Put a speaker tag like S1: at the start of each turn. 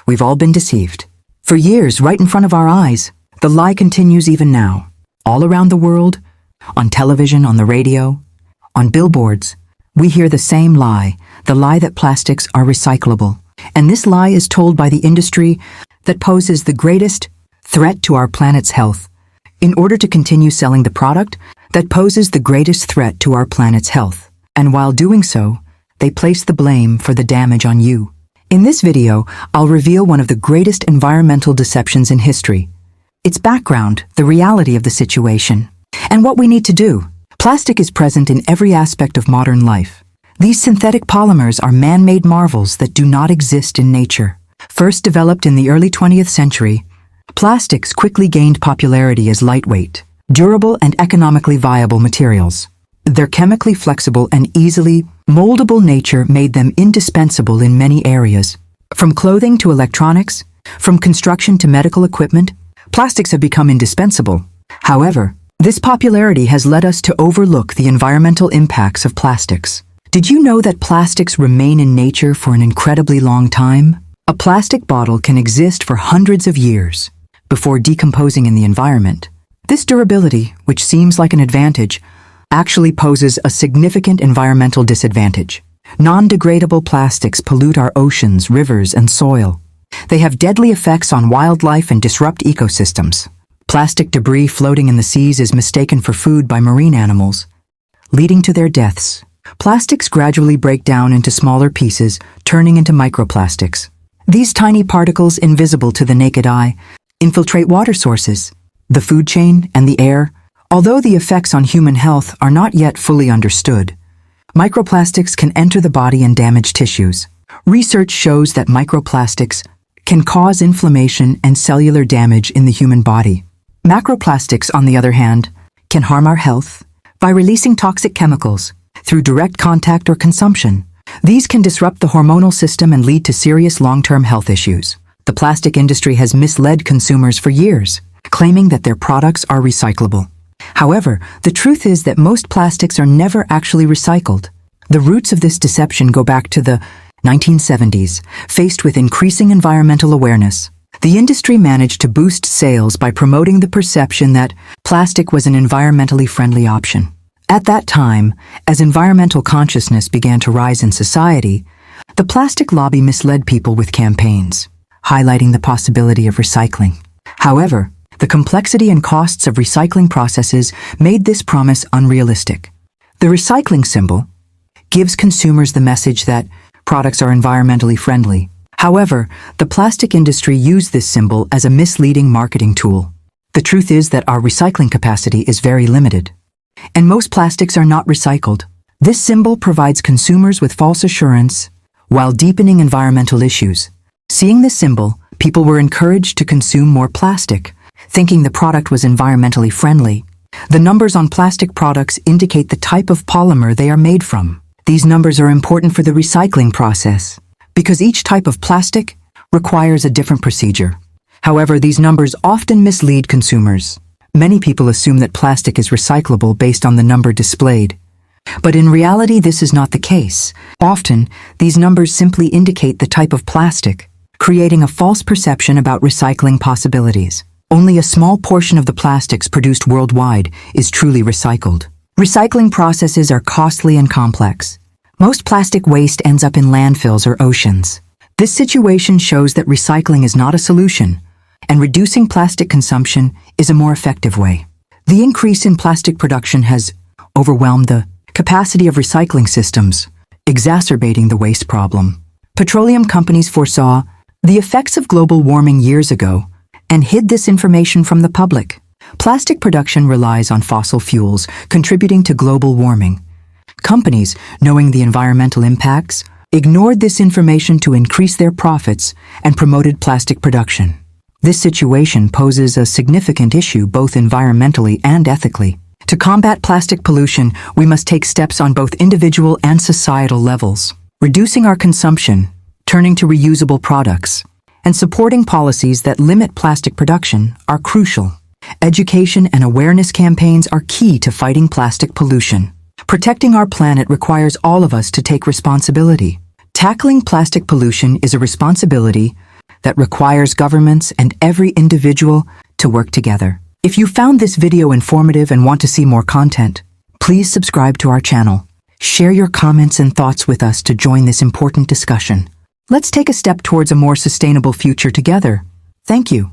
S1: We've all been deceived. For years, right in front of our eyes, the lie continues even now. All around the world, on television, on the radio, on billboards, we hear the same lie, the lie that plastics are recyclable. And this lie is told by the industry that poses the greatest threat to our planet's health, in order to continue selling the product that poses the greatest threat to our planet's health. And while doing so, they place the blame for the damage on you. In this video, I'll reveal one of the greatest environmental deceptions in history, its background, the reality of the situation, and what we need to do. Plastic is present in every aspect of modern life. These synthetic polymers are man-made marvels that do not exist in nature. First developed in the early 20th century, plastics quickly gained popularity as lightweight, durable and economically viable materials. Their chemically flexible and easily moldable nature made them indispensable in many areas. From clothing to electronics, from construction to medical equipment, plastics have become indispensable. However, this popularity has led us to overlook the environmental impacts of plastics. Did you know that plastics remain in nature for an incredibly long time? A plastic bottle can exist for hundreds of years before decomposing in the environment. This durability, which seems like an advantage, actually poses a significant environmental disadvantage. Non-degradable plastics pollute our oceans, rivers, and soil. They have deadly effects on wildlife and disrupt ecosystems. Plastic debris floating in the seas is mistaken for food by marine animals, leading to their deaths. Plastics gradually break down into smaller pieces, turning into microplastics. These tiny particles, invisible to the naked eye, infiltrate water sources, the food chain, and the air. Although the effects on human health are not yet fully understood, microplastics can enter the body and damage tissues. Research shows that microplastics can cause inflammation and cellular damage in the human body. Macroplastics, on the other hand, can harm our health by releasing toxic chemicals through direct contact or consumption. These can disrupt the hormonal system and lead to serious long-term health issues. The plastic industry has misled consumers for years, claiming that their products are recyclable. However, the truth is that most plastics are never actually recycled. The roots of this deception go back to the 1970s. Faced with increasing environmental awareness, the industry managed to boost sales by promoting the perception that plastic was an environmentally friendly option. At that time, as environmental consciousness began to rise in society, the plastic lobby misled people with campaigns, highlighting the possibility of recycling. However, the complexity and costs of recycling processes made this promise unrealistic. The recycling symbol gives consumers the message that products are environmentally friendly. However, the plastic industry used this symbol as a misleading marketing tool. The truth is that our recycling capacity is very limited, and most plastics are not recycled. This symbol provides consumers with false assurance while deepening environmental issues. Seeing this symbol, people were encouraged to consume more plastic, thinking the product was environmentally friendly. The numbers on plastic products indicate the type of polymer they are made from. These numbers are important for the recycling process, because each type of plastic requires a different procedure. However, these numbers often mislead consumers. Many people assume that plastic is recyclable based on the number displayed. But in reality, this is not the case. Often, these numbers simply indicate the type of plastic, creating a false perception about recycling possibilities. Only a small portion of the plastics produced worldwide is truly recycled. Recycling processes are costly and complex. Most plastic waste ends up in landfills or oceans. This situation shows that recycling is not a solution, and reducing plastic consumption is a more effective way. The increase in plastic production has overwhelmed the capacity of recycling systems, exacerbating the waste problem. Petroleum companies foresaw the effects of global warming years ago and hid this information from the public. Plastic production relies on fossil fuels, contributing to global warming. Companies, knowing the environmental impacts, ignored this information to increase their profits and promoted plastic production. This situation poses a significant issue both environmentally and ethically. To combat plastic pollution, we must take steps on both individual and societal levels. Reducing our consumption, turning to reusable products, and supporting policies that limit plastic production are crucial. Education and awareness campaigns are key to fighting plastic pollution. Protecting our planet requires all of us to take responsibility. Tackling plastic pollution is a responsibility that requires governments and every individual to work together. If you found this video informative and want to see more content, please subscribe to our channel. Share your comments and thoughts with us to join this important discussion. Let's take a step towards a more sustainable future together. Thank you.